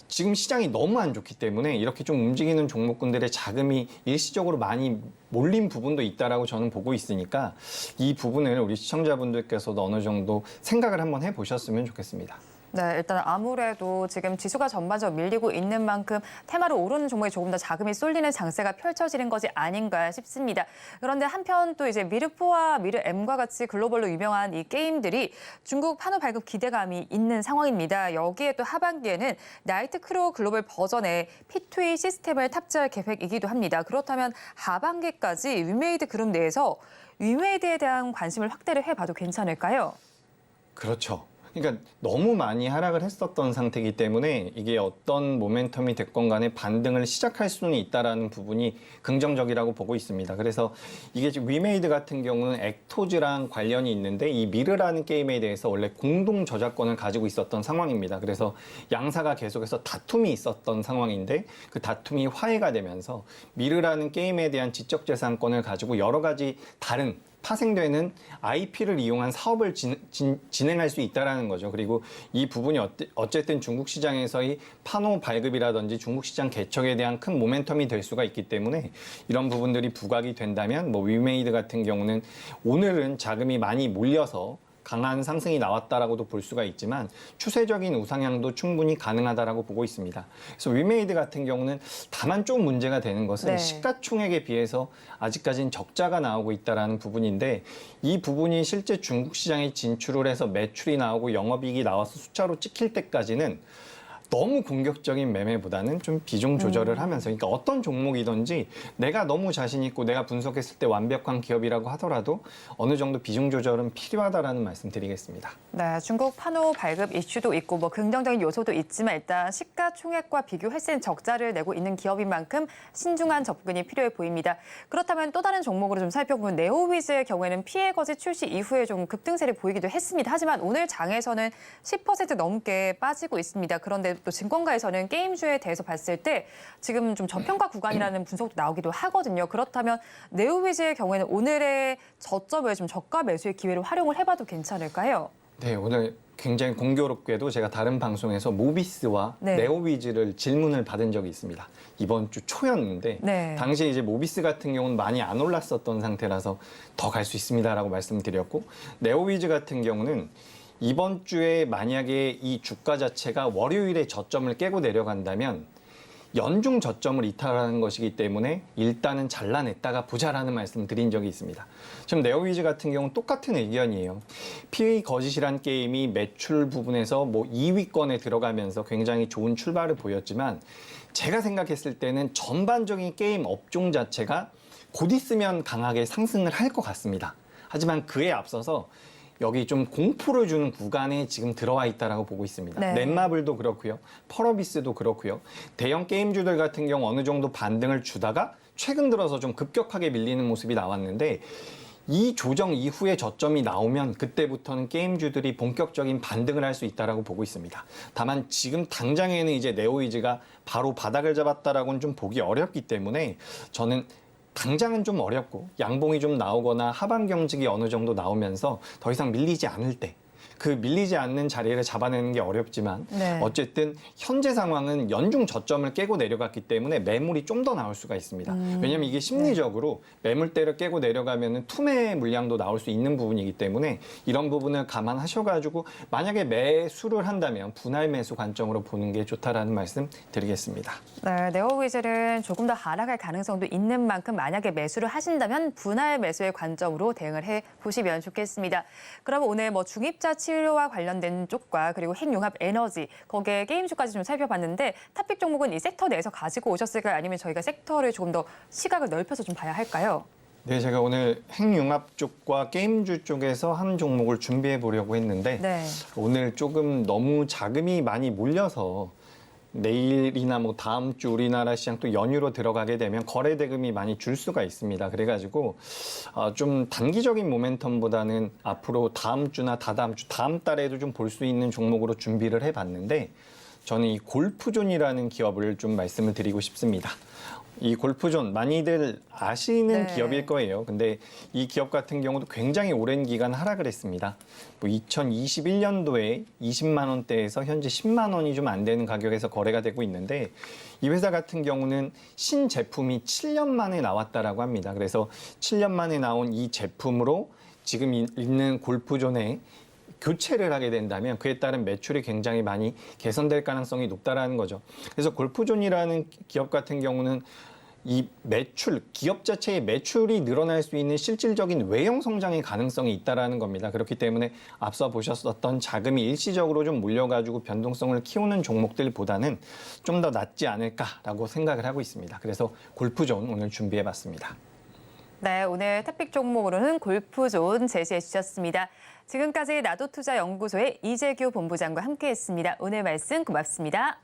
지금 시장이 너무 안 좋기 때문에 이렇게 좀 움직이는 종목군들의 자금이 일시적으로 많이 몰린 부분도 있다라고 저는 보고 있으니까 이 부분을 우리 시청자분들께서도 어느 정도 생각을 한번 해보셨으면 좋겠습니다. 네, 일단 아무래도 지금 지수가 전반적으로 밀리고 있는 만큼 테마로 오르는 종목에 조금 더 자금이 쏠리는 장세가 펼쳐지는 것이 아닌가 싶습니다. 그런데 한편 또 이제 미르4와 미르M과 같이 글로벌로 유명한 이 게임들이 중국 판호 발급 기대감이 있는 상황입니다. 여기에 또 하반기에는 나이트크루 글로벌 버전의 P2E 시스템을 탑재할 계획이기도 합니다. 그렇다면 하반기까지 위메이드 그룹 내에서 위메이드에 대한 관심을 확대를 해봐도 괜찮을까요? 그렇죠. 그러니까 너무 많이 하락을 했었던 상태이기 때문에 이게 어떤 모멘텀이 됐건 간에 반등을 시작할 수는 있다라는 부분이 긍정적이라고 보고 있습니다. 그래서 이게 지금 위메이드 같은 경우는 액토즈랑 관련이 있는데 이 미르라는 게임에 대해서 원래 공동 저작권을 가지고 있었던 상황입니다. 그래서 양사가 계속해서 다툼이 있었던 상황인데 그 다툼이 화해가 되면서 미르라는 게임에 대한 지적재산권을 가지고 여러 가지 다른 파생되는 IP를 이용한 사업을 진행할 수 있다는 거죠. 그리고 이 부분이 어쨌든 중국 시장에서의 판호 발급이라든지 중국 시장 개척에 대한 큰 모멘텀이 될 수가 있기 때문에 이런 부분들이 부각이 된다면 뭐 위메이드 같은 경우는 오늘은 자금이 많이 몰려서 강한 상승이 나왔다라고도 볼 수가 있지만 추세적인 우상향도 충분히 가능하다라고 보고 있습니다. 그래서 위메이드 같은 경우는 다만 좀 문제가 되는 것은 네. 시가총액에 비해서 아직까지는 적자가 나오고 있다라는 부분인데 이 부분이 실제 중국 시장에 진출을 해서 매출이 나오고 영업이익이 나와서 숫자로 찍힐 때까지는 너무 공격적인 매매보다는 좀 비중 조절을 하면서 그러니까 어떤 종목이든지 내가 너무 자신 있고 내가 분석했을 때 완벽한 기업이라고 하더라도 어느 정도 비중 조절은 필요하다라는 말씀 드리겠습니다. 네, 중국 판호 발급 이슈도 있고 뭐 긍정적인 요소도 있지만 일단 시가총액과 비교했을 때 적자를 내고 있는 기업인 만큼 신중한 접근이 필요해 보입니다. 그렇다면 또 다른 종목으로 좀 살펴보면 네오위즈의 경우에는 피해 거짓 출시 이후에 좀 급등세를 보이기도 했습니다. 하지만 오늘 장에서는 10% 넘게 빠지고 있습니다. 그런데 또 증권가에서는 게임주에 대해서 봤을 때 지금 좀 저평가 구간이라는 분석도 나오기도 하거든요. 그렇다면 네오위즈의 경우에는 오늘의 저점을 좀 저가 매수의 기회로 활용을 해봐도 괜찮을까요? 네, 오늘 굉장히 공교롭게도 제가 다른 방송에서 모비스와 네. 네오위즈를 질문을 받은 적이 있습니다. 이번 주 초였는데 네. 당시에 이제 모비스 같은 경우는 많이 안 올랐었던 상태라서 더 갈 수 있습니다라고 말씀드렸고 네오위즈 같은 경우는 이번 주에 만약에 이 주가 자체가 월요일에 저점을 깨고 내려간다면 연중 저점을 이탈하는 것이기 때문에 일단은 잘라냈다가 보자라는 말씀 드린 적이 있습니다. 지금 네오위즈 같은 경우는 똑같은 의견이에요. PA 거짓이란 게임이 매출 부분에서 뭐 2위권에 들어가면서 굉장히 좋은 출발을 보였지만 제가 생각했을 때는 전반적인 게임 업종 자체가 곧 있으면 강하게 상승을 할 것 같습니다. 하지만 그에 앞서서 여기 좀 공포를 주는 구간에 지금 들어와 있다라고 보고 있습니다. 네. 넷마블도 그렇고요. 펄어비스도 그렇고요. 대형 게임주들 같은 경우 어느 정도 반등을 주다가 최근 들어서 좀 급격하게 밀리는 모습이 나왔는데 이 조정 이후에 저점이 나오면 그때부터는 게임주들이 본격적인 반등을 할 수 있다라고 보고 있습니다. 다만 지금 당장에는 이제 네오위즈가 바로 바닥을 잡았다라고는 좀 보기 어렵기 때문에 저는 당장은 좀 어렵고 양봉이 좀 나오거나 하반 경직이 어느 정도 나오면서 더 이상 밀리지 않을 때 그 밀리지 않는 자리를 잡아내는 게 어렵지만 네. 어쨌든 현재 상황은 연중 저점을 깨고 내려갔기 때문에 매물이 좀 더 나올 수가 있습니다. 왜냐하면 이게 심리적으로 매물대를 깨고 내려가면 투매 물량도 나올 수 있는 부분이기 때문에 이런 부분을 감안하셔가지고 만약에 매수를 한다면 분할 매수 관점으로 보는 게 좋다라는 말씀 드리겠습니다. 네, 네오위즈는 조금 더 하락할 가능성도 있는 만큼 만약에 매수를 하신다면 분할 매수의 관점으로 대응을 해보시면 좋겠습니다. 그럼 오늘 뭐 중입자 치료와 관련된 쪽과 그리고 핵융합 에너지, 거기에 게임주까지 좀 살펴봤는데 탑픽 종목은 이 섹터 내에서 가지고 오셨을까요? 아니면 저희가 섹터를 조금 더 시각을 넓혀서 좀 봐야 할까요? 네, 제가 오늘 핵융합 쪽과 게임주 쪽에서 한 종목을 준비해 보려고 했는데 네. 오늘 조금 너무 자금이 많이 몰려서 내일이나 뭐 다음 주 우리나라 시장 또 연휴로 들어가게 되면 거래 대금이 많이 줄 수가 있습니다. 그래가지고 좀 단기적인 모멘텀보다는 앞으로 다음 주나 다다음 주, 다음 달에도 좀 볼 수 있는 종목으로 준비를 해봤는데 저는 이 골프존이라는 기업을 좀 말씀을 드리고 싶습니다. 이 골프존 많이들 아시는 네. 기업일 거예요. 근데 이 기업 같은 경우도 굉장히 오랜 기간 하락을 했습니다. 뭐 2021년도에 20만 원대에서 현재 10만 원이 좀 안 되는 가격에서 거래가 되고 있는데 이 회사 같은 경우는 신제품이 7년 만에 나왔다라고 합니다. 그래서 7년 만에 나온 이 제품으로 지금 있는 골프존의 교체를 하게 된다면 그에 따른 매출이 굉장히 많이 개선될 가능성이 높다라는 거죠. 그래서 골프존이라는 기업 같은 경우는 이 매출, 기업 자체의 매출이 늘어날 수 있는 실질적인 외형 성장의 가능성이 있다라는 겁니다. 그렇기 때문에 앞서 보셨었던 자금이 일시적으로 좀 몰려가지고 변동성을 키우는 종목들보다는 좀 더 낫지 않을까라고 생각을 하고 있습니다. 그래서 골프존 오늘 준비해봤습니다. 네, 오늘 토픽 종목으로는 골프존 제시해 주셨습니다. 지금까지 나도투자연구소의 이재규 본부장과 함께했습니다. 오늘 말씀 고맙습니다.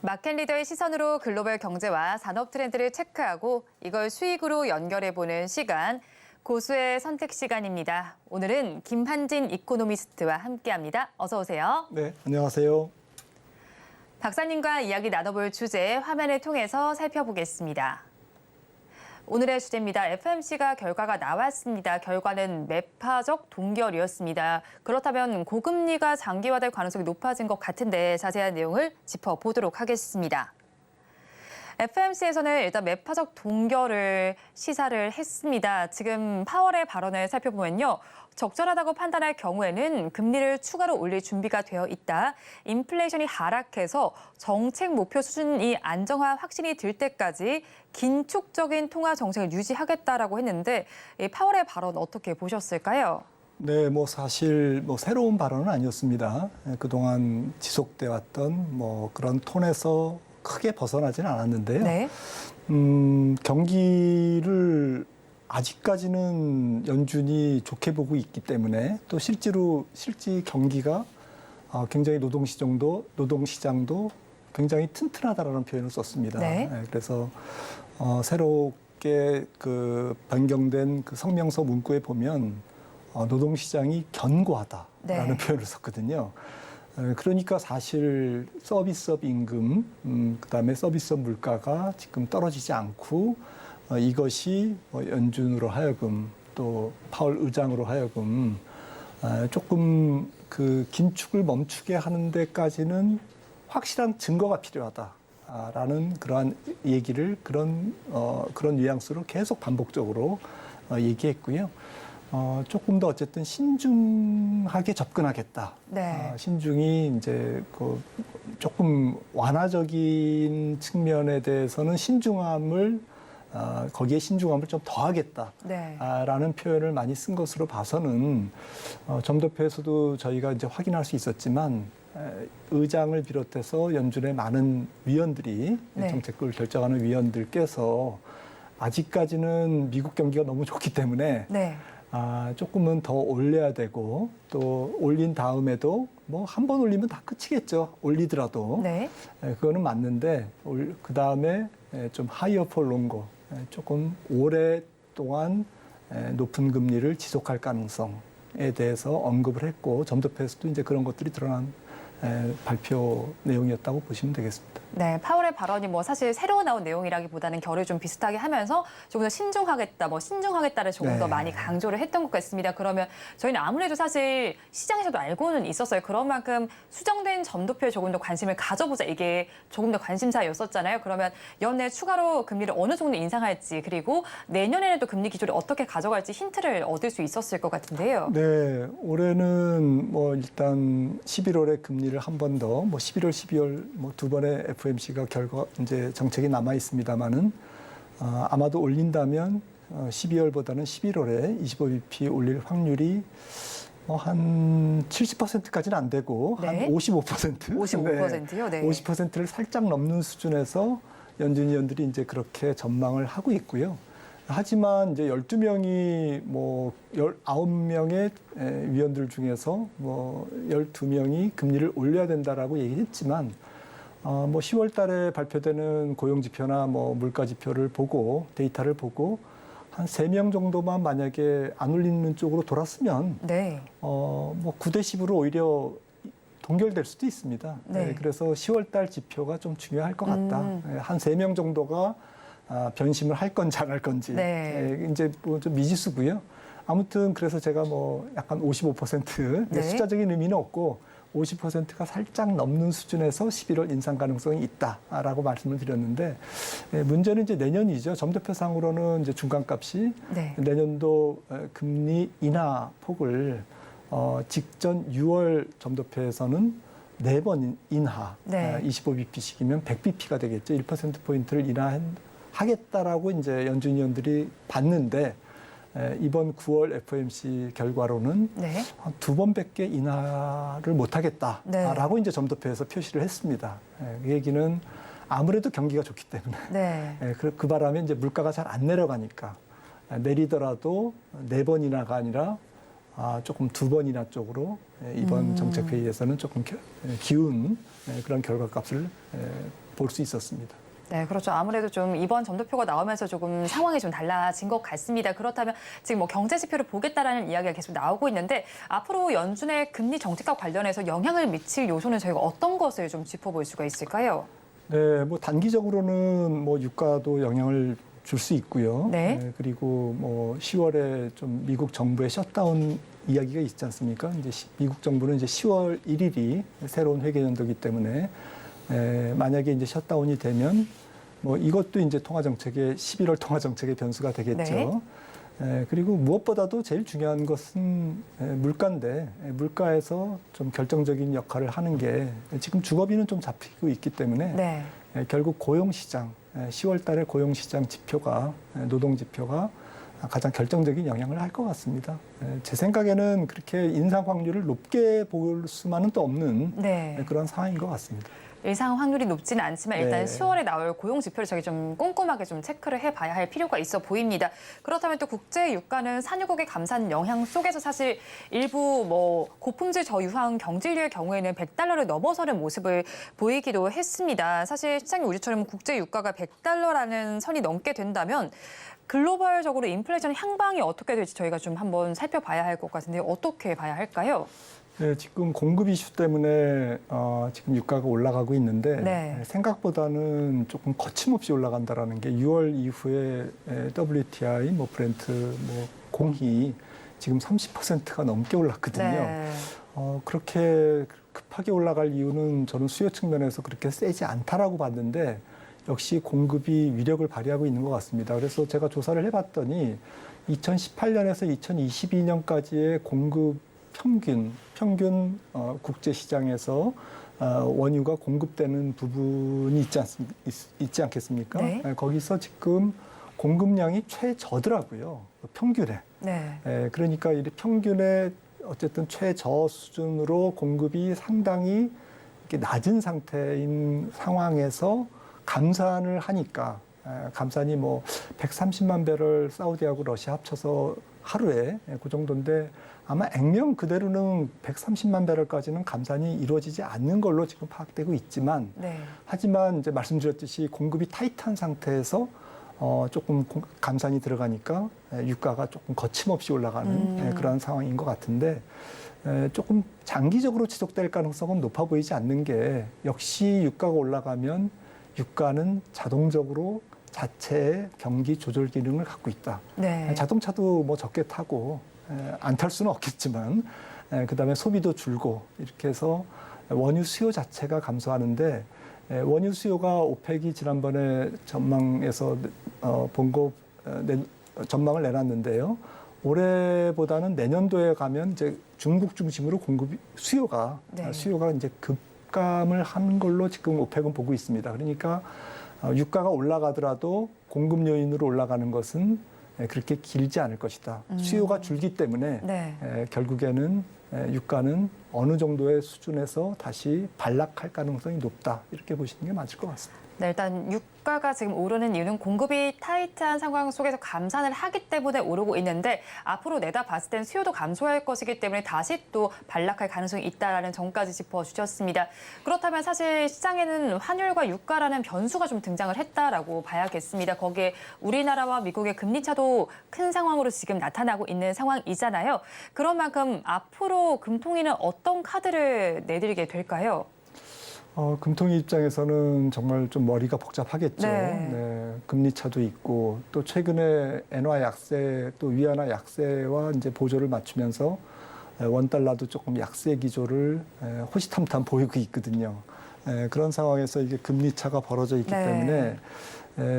마켓리더의 시선으로 글로벌 경제와 산업 트렌드를 체크하고 이걸 수익으로 연결해보는 시간, 고수의 선택 시간입니다. 오늘은 김한진 이코노미스트와 함께합니다. 어서 오세요. 네, 안녕하세요. 박사님과 이야기 나눠볼 주제 화면을 통해서 살펴보겠습니다. 오늘의 주제입니다. FOMC가 결과가 나왔습니다. 결과는 매파적 동결이었습니다. 그렇다면 고금리가 장기화될 가능성이 높아진 것 같은데 자세한 내용을 짚어보도록 하겠습니다. FOMC에서는 일단 매파적 동결을 시사를 했습니다. 지금 파월의 발언을 살펴보면요. 적절하다고 판단할 경우에는 금리를 추가로 올릴 준비가 되어 있다. 인플레이션이 하락해서 정책 목표 수준이 안정화 확신이 들 때까지 긴축적인 통화 정책을 유지하겠다라고 했는데 이 파월의 발언 어떻게 보셨을까요? 네, 사실 새로운 발언은 아니었습니다. 그동안 지속돼 왔던 그런 톤에서 크게 벗어나지는 않았는데요. 네. 경기를 아직까지는 연준이 좋게 보고 있기 때문에 또 실제 경기가 굉장히 노동시장도 굉장히 튼튼하다라는 표현을 썼습니다. 네. 그래서 새롭게 그 변경된 그 성명서 문구에 보면 노동시장이 견고하다라는 네. 표현을 썼거든요. 그러니까 사실 서비스업 임금, 그다음에 서비스업 물가가 지금 떨어지지 않고 이것이 연준으로 하여금 또 파월 의장으로 하여금 조금 그 긴축을 멈추게 하는 데까지는 확실한 증거가 필요하다라는 그러한 얘기를 그런 뉘앙스로 계속 반복적으로 얘기했고요. 조금 더 어쨌든 신중하게 접근하겠다. 네. 신중이 이제 그 조금 완화적인 측면에 대해서는 거기에 신중함을 좀 더하겠다라는 네. 표현을 많이 쓴 것으로 봐서는 점도표에서도 저희가 이제 확인할 수 있었지만 의장을 비롯해서 연준의 많은 위원들이 네. 정책을 결정하는 위원들께서 아직까지는 미국 경기가 너무 좋기 때문에 네. 조금은 더 올려야 되고 또 올린 다음에도 한 번 올리면 다 끝이겠죠. 올리더라도. 네. 그거는 맞는데 그 다음에 좀 하이어 폴 롱거 조금 오랫동안 높은 금리를 지속할 가능성에 대해서 언급을 했고 점도표에서도 이제 그런 것들이 드러난 발표 내용이었다고 보시면 되겠습니다. 네, 파월의 발언이 사실 새로 나온 내용이라기보다는 결을 좀 비슷하게 하면서 조금 더 신중하겠다, 신중하겠다를 조금 네. 더 많이 강조를 했던 것 같습니다. 그러면 저희는 아무래도 사실 시장에서도 알고는 있었어요. 그런 만큼 수정된 점도표에 조금 더 관심을 가져보자. 이게 조금 더 관심사였었잖아요. 그러면 연내 추가로 금리를 어느 정도 인상할지 그리고 내년에는 또 금리 기조를 어떻게 가져갈지 힌트를 얻을 수 있었을 것 같은데요. 네, 올해는 일단 11월에 금리를 한 번 더, 11월, 12월 두 번의 FOMC가 이제 정책이 남아 있습니다만은 아마도 올린다면 12월보다는 11월에 25bp 올릴 확률이 한 70%까지는 안 되고 네. 한 55%. 55%요? 네. 50%를 살짝 넘는 수준에서 연준위원들이 이제 그렇게 전망을 하고 있고요. 하지만 이제 12명이 뭐 19명의 위원들 중에서 뭐 12명이 금리를 올려야 된다라고 얘기했지만 뭐 10월 달에 발표되는 고용 지표나 뭐 물가 지표를 보고 데이터를 보고 한 3명 정도만 만약에 안 올리는 쪽으로 돌았으면 네. 뭐 9대 10으로 오히려 동결될 수도 있습니다. 네. 그래서 10월 달 지표가 좀 중요할 것 같다. 한 3명 정도가 변심을 할 건지 안 할 건지. 네. 이제 뭐 좀 미지수고요. 아무튼 그래서 제가 뭐 약간 55% 네. 숫자적인 의미는 없고 50%가 살짝 넘는 수준에서 11월 인상 가능성이 있다라고 말씀을 드렸는데 문제는 이제 내년이죠. 점도표상으로는 이제 중간값이 네. 내년도 금리 인하 폭을 직전 6월 점도표에서는 4번 인하, 네. 25bp씩이면 100bp가 되겠죠. 1%포인트를 인하하겠다라고 이제 연준위원들이 봤는데 이번 9월 FOMC 결과로는 네. 한 2번밖에 인하를 못하겠다라고 네. 이제 점도표에서 표시를 했습니다. 그 얘기는 아무래도 경기가 좋기 때문에 네. 그 바람에 이제 물가가 잘 안 내려가니까 내리더라도 4번 인하가 아니라 조금 2번 인하 쪽으로 이번 정책 회의에서는 조금 기운 그런 결과값을 볼 수 있었습니다. 네, 그렇죠. 아무래도 좀 이번 점도표가 나오면서 조금 상황이 좀 달라진 것 같습니다. 그렇다면 지금 뭐 경제 지표를 보겠다라는 이야기가 계속 나오고 있는데 앞으로 연준의 금리 정책과 관련해서 영향을 미칠 요소는 저희가 어떤 것을 좀 짚어볼 수가 있을까요? 네, 뭐 단기적으로는 뭐 유가도 영향을 줄 수 있고요. 네. 그리고 뭐 10월에 좀 미국 정부의 셧다운 이야기가 있지 않습니까? 이제 미국 정부는 이제 10월 1일이 새로운 회계 연도이기 때문에 만약에 이제 셧다운이 되면 뭐 이것도 이제 통화 정책의 11월 통화 정책의 변수가 되겠죠. 그리고 무엇보다도 제일 중요한 것은 물가인데 물가에서 좀 결정적인 역할을 하는 게 지금 주거비는 좀 잡히고 있기 때문에 네. 결국 고용시장 10월 달에 고용시장 지표가 노동 지표가 가장 결정적인 영향을 할 것 같습니다. 제 생각에는 그렇게 인상 확률을 높게 볼 수만은 또 없는 네. 그런 상황인 것 같습니다. 예상 확률이 높지는 않지만 일단 네. 10월에 나올 고용 지표를 저희 좀 꼼꼼하게 좀 체크를 해봐야 할 필요가 있어 보입니다. 그렇다면 또 국제 유가는 산유국의 감산 영향 속에서 사실 일부 뭐 고품질 저유황 경질류의 경우에는 100달러를 넘어서는 모습을 보이기도 했습니다. 사실 시장이 우리처럼 국제 유가가 100달러라는 선이 넘게 된다면 글로벌적으로 인플레이션 향방이 어떻게 될지 저희가 좀 한번 살펴봐야 할 것 같은데 어떻게 봐야 할까요? 네, 지금 공급 이슈 때문에 지금 유가가 올라가고 있는데 네. 생각보다는 조금 거침없이 올라간다라는 게 6월 이후에 WTI, 뭐 브렌트, 뭐 공히 지금 30%가 넘게 올랐거든요. 네. 그렇게 급하게 올라갈 이유는 저는 수요 측면에서 그렇게 세지 않다라고 봤는데 역시 공급이 위력을 발휘하고 있는 것 같습니다. 그래서 제가 조사를 해봤더니 2018년에서 2022년까지의 공급 평균 국제 시장에서 원유가 공급되는 부분이 있지 않겠습니까? 네. 거기서 지금 공급량이 최저더라고요. 평균에. 네. 그러니까 이 평균의 어쨌든 최저 수준으로 공급이 상당히 이렇게 낮은 상태인 상황에서 감산을 하니까 감산이 뭐 130만 배럴 사우디하고 러시아 합쳐서 하루에 그 정도인데 아마 액면 그대로는 130만 배럴까지는 감산이 이루어지지 않는 걸로 지금 파악되고 있지만 네. 하지만 이제 말씀드렸듯이 공급이 타이트한 상태에서 조금 감산이 들어가니까 유가가 조금 거침없이 올라가는 그런 상황인 것 같은데 조금 장기적으로 지속될 가능성은 높아 보이지 않는 게 역시 유가가 올라가면 유가는 자동적으로 자체의 경기 조절 기능을 갖고 있다. 네. 자동차도 뭐 적게 타고 안 탈 수는 없겠지만 그다음에 소비도 줄고 이렇게 해서 원유 수요 자체가 감소하는데 원유 수요가 오펙이 지난번에 전망에서 전망을 내놨는데요. 올해보다는 내년도에 가면 이제 중국 중심으로 수요가 이제 급감을 한 걸로 지금 오펙은 보고 있습니다. 그러니까 유가가 올라가더라도 공급 요인으로 올라가는 것은 그렇게 길지 않을 것이다. 수요가 줄기 때문에 네. 결국에는 유가는 어느 정도의 수준에서 다시 반락할 가능성이 높다. 이렇게 보시는 게 맞을 것 같습니다. 네, 일단 유가가 지금 오르는 이유는 공급이 타이트한 상황 속에서 감산을 하기 때문에 오르고 있는데 앞으로 내다봤을 땐 수요도 감소할 것이기 때문에 다시 또 반락할 가능성이 있다라는 점까지 짚어주셨습니다. 그렇다면 사실 시장에는 환율과 유가라는 변수가 좀 등장을 했다라고 봐야겠습니다. 거기에 우리나라와 미국의 금리 차도 큰 상황으로 지금 나타나고 있는 상황이잖아요. 그런 만큼 앞으로 금통위는 어떤 카드를 내드리게 될까요? 금통위 입장에서는 정말 좀 머리가 복잡하겠죠. 네. 네, 금리 차도 있고 또 최근에 엔화 약세 또 위안화 약세와 이제 보조를 맞추면서 원달러도 조금 약세 기조를 호시탐탐 보이고 있거든요. 그런 상황에서 이게 금리 차가 벌어져 있기 네. 때문에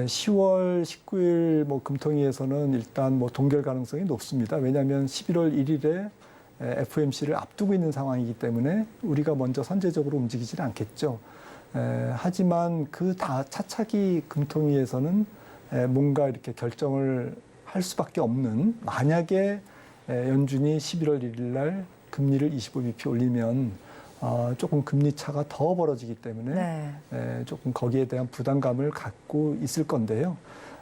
10월 19일 뭐 금통위에서는 일단 뭐 동결 가능성이 높습니다. 왜냐하면 11월 1일에 FOMC를 앞두고 있는 상황이기 때문에 우리가 먼저 선제적으로 움직이지는 않겠죠. 하지만 그 차차기 금통위에서는 뭔가 이렇게 결정을 할 수밖에 없는, 만약에 연준이 11월 1일 날 금리를 25bp 올리면 조금 금리 차가 더 벌어지기 때문에 조금 거기에 대한 부담감을 갖고 있을 건데요.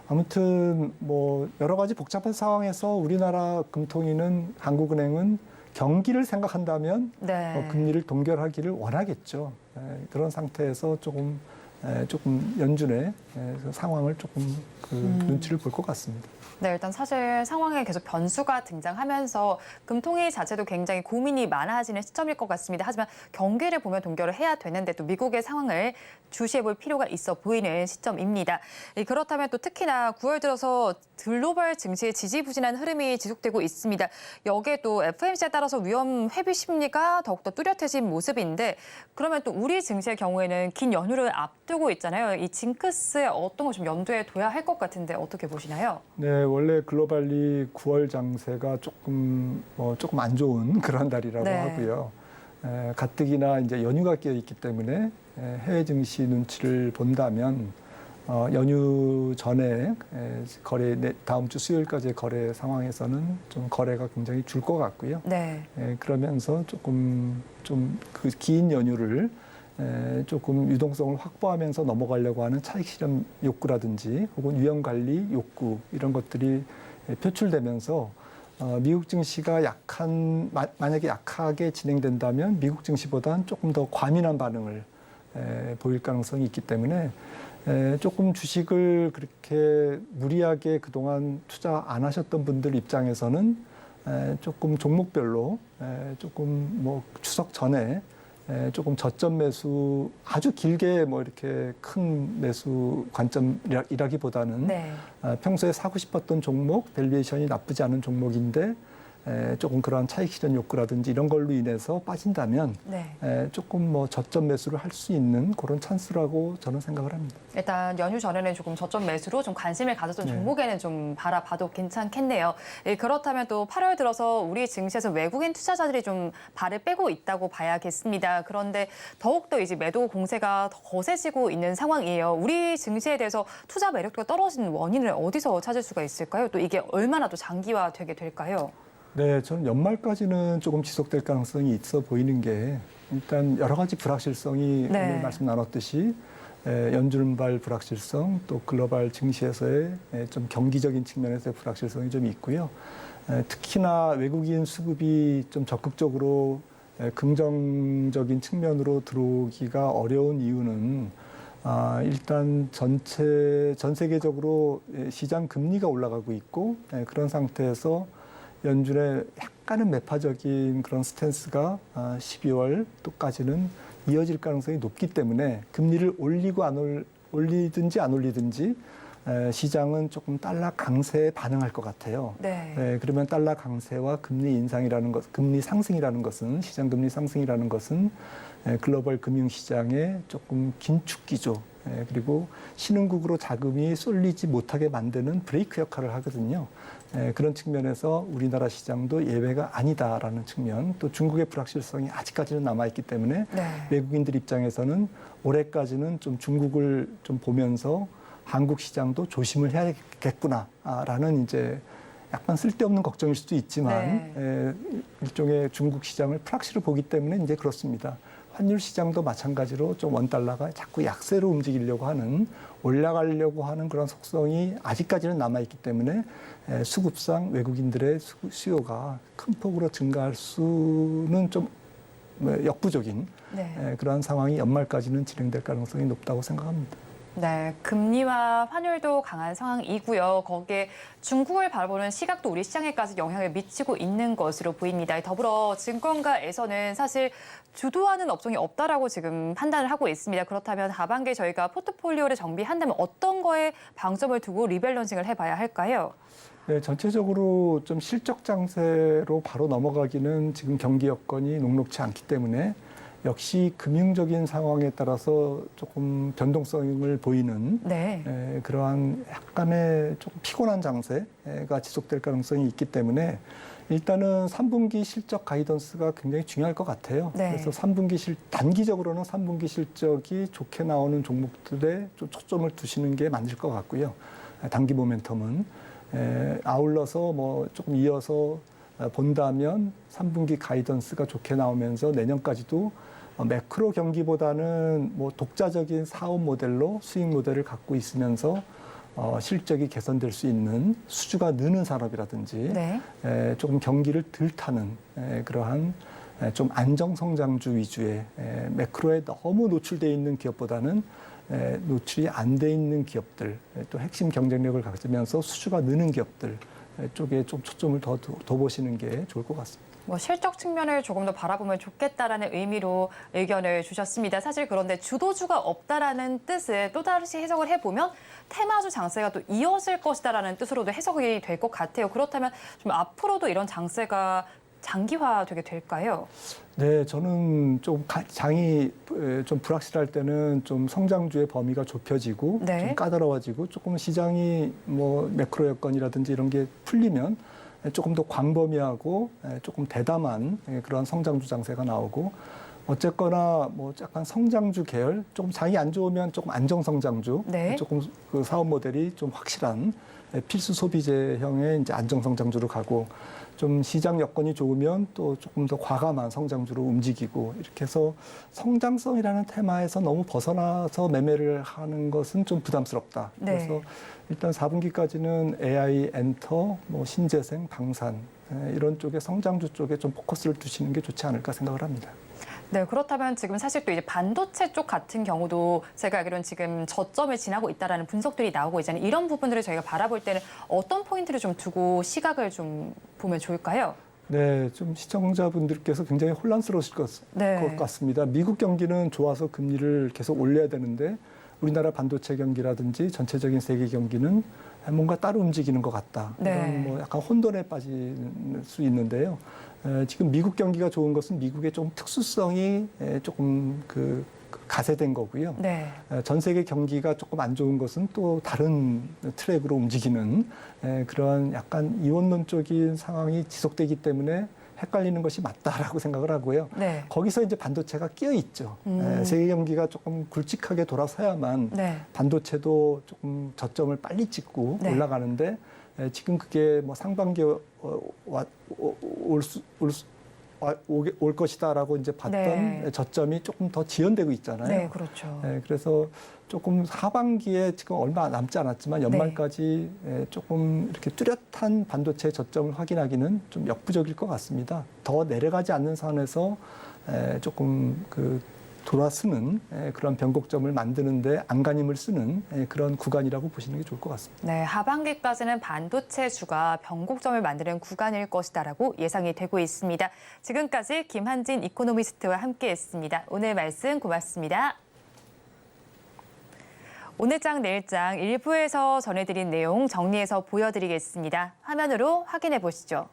아무튼 뭐 여러 가지 복잡한 상황에서 우리나라 금통위는, 한국은행은 경기를 생각한다면 금리를 동결하기를 원하겠죠. 그런 상태에서 조금 연준의 상황을 조금 눈치를 볼 것 같습니다. 네, 일단 사실 상황에 계속 변수가 등장하면서 금통위 자체도 굉장히 고민이 많아지는 시점일 것 같습니다. 하지만 경기를 보면 동결을 해야 되는데 또 미국의 상황을 주시해 볼 필요가 있어 보이는 시점입니다. 그렇다면 또 특히나 9월 들어서 글로벌 증시의 지지부진한 흐름이 지속되고 있습니다. 여기에 또 FOMC에 따라서 위험 회비 심리가 더욱더 뚜렷해진 모습인데, 그러면 또 우리 증시의 경우에는 긴 연휴를 앞두고 있잖아요. 이 징크스에 어떤 거 좀 염두에 둬야 할 것 같은데 어떻게 보시나요? 네, 원래 글로벌리 9월 장세가 조금 안 좋은 그런 달이라고 하고요. 가뜩이나 이제 연휴가 끼어 있기 때문에 해외 증시 눈치를 본다면 연휴 전에 다음 주 수요일까지의 거래 상황에서는 좀 거래가 굉장히 줄 것 같고요. 그러면서 조금 좀 그 긴 연휴를 조금 유동성을 확보하면서 넘어가려고 하는 차익 실현 욕구라든지 혹은 위험 관리 욕구, 이런 것들이 표출되면서 미국 증시가 만약에 약하게 진행된다면 미국 증시보다는 조금 더 과민한 반응을 보일 가능성이 있기 때문에 조금 주식을 그렇게 무리하게 그동안 투자 안 하셨던 분들 입장에서는 조금 종목별로 조금 뭐 추석 전에 조금 저점 매수, 아주 길게 뭐 이렇게 큰 매수 관점이라기보다는 평소에 사고 싶었던 종목, 밸류에이션이 나쁘지 않은 종목인데 조금 그러한 차익 실현 욕구라든지 이런 걸로 인해서 빠진다면 조금 뭐 저점 매수를 할 수 있는 그런 찬스라고 저는 생각을 합니다. 일단 연휴 전에는 조금 저점 매수로 좀 관심을 가졌던 종목에는 좀 바라봐도 괜찮겠네요. 그렇다면 또 8월 들어서 우리 증시에서 외국인 투자자들이 좀 발을 빼고 있다고 봐야겠습니다. 그런데 더욱더 이제 매도 공세가 더 거세지고 있는 상황이에요. 우리 증시에 대해서 투자 매력도가 떨어지는 원인을 어디서 찾을 수가 있을까요? 또 이게 얼마나 또 장기화되게 될까요? 네, 저는 연말까지는 조금 지속될 가능성이 있어 보이는 게, 일단 여러 가지 불확실성이 오늘 말씀 나눴듯이 연준발 불확실성, 또 글로벌 증시에서의 좀 경기적인 측면에서의 불확실성이 좀 있고요. 특히나 외국인 수급이 좀 적극적으로 긍정적인 측면으로 들어오기가 어려운 이유는 일단 전 세계적으로 시장 금리가 올라가고 있고, 그런 상태에서 연준의 약간은 매파적인 그런 스탠스가 12월까지는 이어질 가능성이 높기 때문에 금리를 올리든지 안 올리든지 시장은 조금 달러 강세에 반응할 것 같아요. 그러면 달러 강세와 금리 인상이라는 것, 금리 상승이라는 것은, 시장 금리 상승이라는 것은 글로벌 금융시장의 조금 긴축 기조, 그리고 신흥국으로 자금이 쏠리지 못하게 만드는 브레이크 역할을 하거든요. 그런 측면에서 우리나라 시장도 예외가 아니다라는 측면, 또 중국의 불확실성이 아직까지는 남아있기 때문에 외국인들 입장에서는 올해까지는 좀 중국을 좀 보면서 한국 시장도 조심을 해야겠구나라는 이제 약간 쓸데없는 걱정일 수도 있지만 일종의 중국 시장을 프락시로 보기 때문에 이제 그렇습니다. 환율 시장도 마찬가지로 좀 원달러가 자꾸 약세로 움직이려고 하는 올라가려고 하는 그런 속성이 아직까지는 남아있기 때문에 수급상 외국인들의 수요가 큰 폭으로 증가할 수는 좀 역부족인 그러한 상황이 연말까지는 진행될 가능성이 높다고 생각합니다. 네, 금리와 환율도 강한 상황이고요. 거기에 중국을 바라보는 시각도 우리 시장에까지 영향을 미치고 있는 것으로 보입니다. 더불어 증권가에서는 사실 주도하는 업종이 없다라고 지금 판단을 하고 있습니다. 그렇다면 하반기에 저희가 포트폴리오를 정비한다면 어떤 거에 방점을 두고 리밸런싱을 해봐야 할까요? 네, 전체적으로 좀 실적 장세로 바로 넘어가기는 지금 경기 여건이 녹록치 않기 때문에 역시 금융적인 상황에 따라서 조금 변동성을 보이는 그러한 약간의 조금 피곤한 장세가 지속될 가능성이 있기 때문에 일단은 3분기 실적 가이던스가 굉장히 중요할 것 같아요. 그래서 단기적으로는 3분기 실적이 좋게 나오는 종목들에 좀 초점을 두시는 게 맞을 것 같고요. 단기 모멘텀은 아울러서 뭐 조금 이어서 본다면 3분기 가이던스가 좋게 나오면서 내년까지도 매크로 경기보다는 뭐 독자적인 사업 모델로 수익 모델을 갖고 있으면서 실적이 개선될 수 있는 수주가 느는 산업이라든지 조금 경기를 덜 타는 그러한 좀 안정 성장주 위주의 매크로에 너무 노출돼 있는 기업보다는 노출이 안 돼 있는 기업들, 또 핵심 경쟁력을 가지면서 수주가 느는 기업들 쪽에 좀 초점을 더 보시는 게 좋을 것 같습니다. 뭐 실적 측면을 조금 더 바라보면 좋겠다라는 의미로 의견을 주셨습니다. 사실 그런데 주도주가 없다라는 뜻을 또 다시 해석을 해보면 테마주 장세가 또 이어질 것이다라는 뜻으로도 해석이 될 것 같아요. 그렇다면 좀 앞으로도 이런 장세가 장기화되게 될까요? 네, 저는 좀 장이 좀 불확실할 때는 좀 성장주의 범위가 좁혀지고 좀 까다로워지고 조금 시장이 뭐 매크로 여건이라든지 이런 게 풀리면 조금 더 광범위하고 조금 대담한 그런 성장주 장세가 나오고 어쨌거나 뭐 약간 성장주 계열 조금 장이 안 좋으면 조금 안정 성장주 조금 그 사업 모델이 좀 확실한 필수 소비재형의 이제 안정 성장주로 가고 좀 시장 여건이 좋으면 또 조금 더 과감한 성장주로 움직이고 이렇게 해서 성장성이라는 테마에서 너무 벗어나서 매매를 하는 것은 좀 부담스럽다. 그래서 일단 4분기까지는 AI, 엔터, 뭐 신재생, 방산 이런 쪽에 성장주 쪽에 좀 포커스를 두시는 게 좋지 않을까 생각을 합니다. 네, 그렇다면 지금 사실 또 이제 반도체 쪽 같은 경우도 제가 알기로는 지금 저점을 지나고 있다라는 분석들이 나오고 있잖아요. 이런 부분들을 저희가 바라볼 때는 어떤 포인트를 좀 두고 시각을 좀 보면 좋을까요? 네, 좀 시청자분들께서 굉장히 혼란스러우실 것 같습니다. 미국 경기는 좋아서 금리를 계속 올려야 되는데 우리나라 반도체 경기라든지 전체적인 세계 경기는 뭔가 따로 움직이는 것 같다. 이런 뭐 약간 혼돈에 빠질 수 있는데요. 지금 미국 경기가 좋은 것은 미국의 좀 특수성이 조금 가세된 거고요. 전 세계 경기가 조금 안 좋은 것은 또 다른 트랙으로 움직이는 그런 약간 이원론적인 상황이 지속되기 때문에 헷갈리는 것이 맞다라고 생각을 하고요. 거기서 이제 반도체가 끼어 있죠. 세계 경기가 조금 굵직하게 돌아서야만 반도체도 조금 저점을 빨리 찍고 올라가는데 지금 그게 뭐 상반기에 올 것이다라고 이제 봤던 저점이 조금 더 지연되고 있잖아요. 그렇죠. 그래서 조금 하반기에 지금 얼마 남지 않았지만 연말까지 조금 이렇게 뚜렷한 반도체 저점을 확인하기는 좀 역부족일 것 같습니다. 더 내려가지 않는 선에서 조금 돌아서는 그런 변곡점을 만드는데 안간힘을 쓰는 그런 구간이라고 보시는 게 좋을 것 같습니다. 네, 하반기까지는 반도체주가 변곡점을 만드는 구간일 것이다라고 예상이 되고 있습니다. 지금까지 김한진 이코노미스트와 함께했습니다. 오늘 말씀 고맙습니다. 오늘장 내일장 일부에서 전해드린 내용 정리해서 보여드리겠습니다. 화면으로 확인해 보시죠.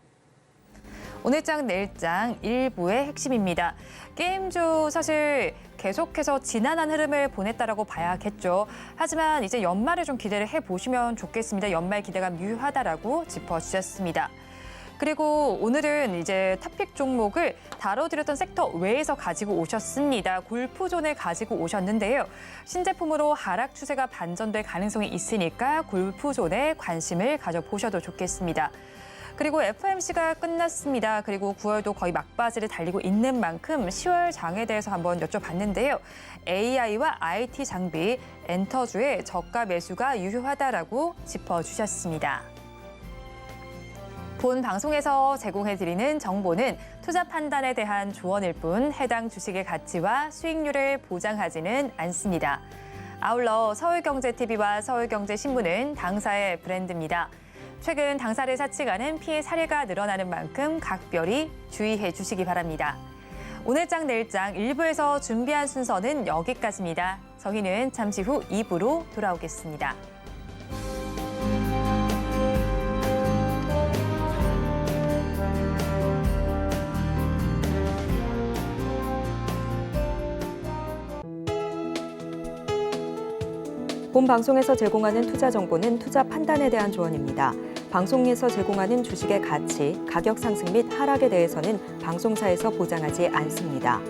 오늘장 내일장 일부의 핵심입니다. 게임주 사실 계속해서 지난한 흐름을 보냈다라고 봐야겠죠. 하지만 이제 연말에 좀 기대를 해보시면 좋겠습니다. 연말 기대가 유효하다라고 짚어주셨습니다. 그리고 오늘은 이제 탑픽 종목을 다뤄드렸던 섹터 외에서 가지고 오셨습니다. 골프존을 가지고 오셨는데요. 신제품으로 하락 추세가 반전될 가능성이 있으니까 골프존에 관심을 가져보셔도 좋겠습니다. 그리고 FOMC가 끝났습니다. 그리고 9월도 거의 막바지를 달리고 있는 만큼 10월 장에 대해서 한번 여쭤봤는데요. AI와 IT 장비, 엔터주의 저가 매수가 유효하다라고 짚어주셨습니다. 본 방송에서 제공해드리는 정보는 투자 판단에 대한 조언일 뿐 해당 주식의 가치와 수익률을 보장하지는 않습니다. 아울러 서울경제TV와 서울경제신문은 당사의 브랜드입니다. 최근 당사를 사측하는 피해 사례가 늘어나는 만큼 각별히 주의해 주시기 바랍니다. 오늘장 내일장 1부에서 준비한 순서는 여기까지입니다. 저희는 잠시 후 2부로 돌아오겠습니다. 본 방송에서 제공하는 투자 정보는 투자 판단에 대한 조언입니다. 방송에서 제공하는 주식의 가치, 가격 상승 및 하락에 대해서는 방송사에서 보장하지 않습니다.